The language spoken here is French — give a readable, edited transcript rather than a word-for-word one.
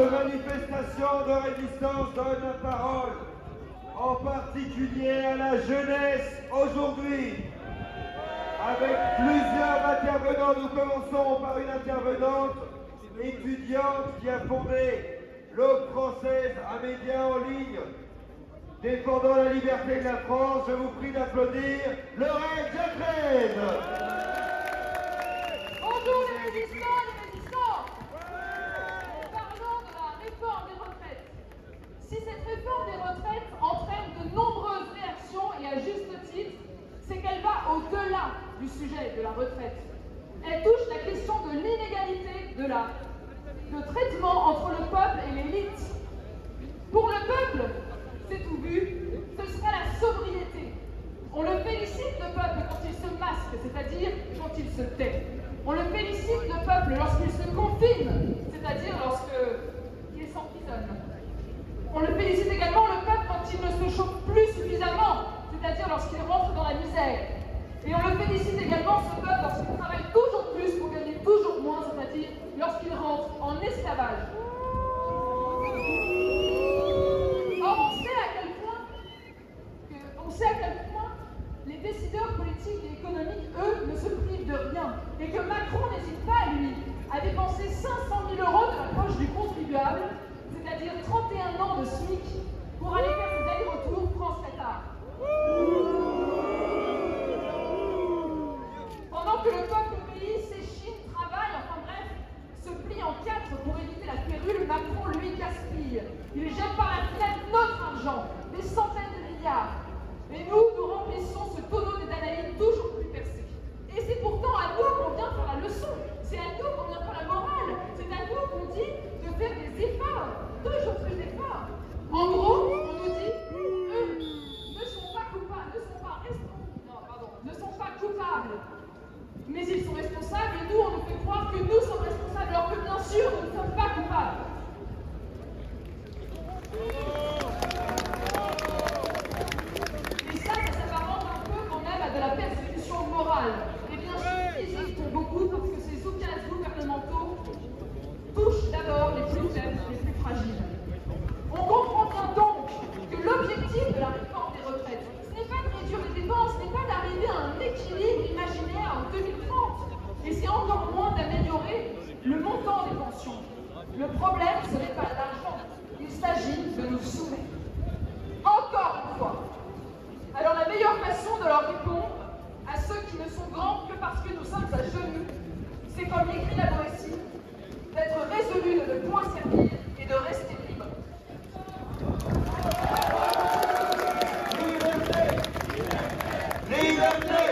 Notre manifestation de résistance donne la parole, en particulier à la jeunesse aujourd'hui. Avec plusieurs intervenants, nous commençons par une intervenante étudiante qui a fondé l'Aube française, un média en ligne défendant la liberté de la France. Je vous prie d'applaudir Lorraine Jacqueline. Bonjour les résistants, les résistants. Parlons de la réforme des retraites. Si cette réforme des retraites entraîne de nombreuses réactions, et à juste titre, c'est qu'elle va au-delà du sujet de la retraite. Elle touche la question de l'inégalité de traitement entre le peuple et l'élite. Pour le peuple, c'est tout vu, ce sera la sobriété. On le félicite, le peuple, quand il se masque, c'est-à-dire quand il se tait. On le félicite, le peuple, lorsqu'il se confine, c'est-à-dire lorsqu'il s'emprisonne. On le félicite également, le peuple, quand il ne se chauffe plus suffisamment, c'est-à-dire lorsqu'il rentre dans la misère. Et on le félicite également, ce peuple, lorsqu'il travaille toujours plus pour gagner toujours moins, c'est-à-dire lorsqu'il rentre en esclavage. Or, on sait à quel point les décideurs politiques et économiques, eux, ne se privent de rien. Et que Macron n'hésite pas, lui, à dépenser 500 000 € de la poche du contribuable, c'est-à-dire 31 ans de SMIC, pour aller faire ses allers-retours France-Qatar. Pendant que le peuple pays s'échine, travaille, enfin bref, se plie en quatre pour éviter la férule, Macron, lui, gaspille. Il jette par la fenêtre notre argent, des centaines de milliards. Et nous remplissons ce tonneau des danaïdes toujours plus percé. Et c'est pourtant à nous qu'on vient faire la leçon. C'est à nous qu'on vient faire la morale. C'est à nous qu'on dit de faire des efforts, toujours plus d'efforts. En gros, on nous dit, eux ne sont pas coupables, ne sont pas coupables. Mais ils sont responsables et nous, on nous fait croire que nous sommes responsables, alors que bien sûr, nous ne sommes pas coupables. Et ça s'apparente un peu quand même à de la persécution morale. Et bien sûr, physique pour beaucoup, parce que ces oukases gouvernementaux touchent d'abord les plus faibles, les plus fragiles. On comprend bien donc que l'objectif de la réforme des retraites, ce n'est pas de réduire les dépenses, ce n'est pas d'arriver à un équilibre imaginaire en 2030, et c'est encore moins d'améliorer le montant des pensions. Le problème, ce n'est pas l'argent, il s'agit de nous soumettre. Encore une fois. Alors la meilleure façon de leur répondre à ceux qui ne sont grands que parce que nous sommes à genoux, c'est comme l'écrit la Boétie, d'être résolu de ne point servir et de rester libre. Liberté! Liberté!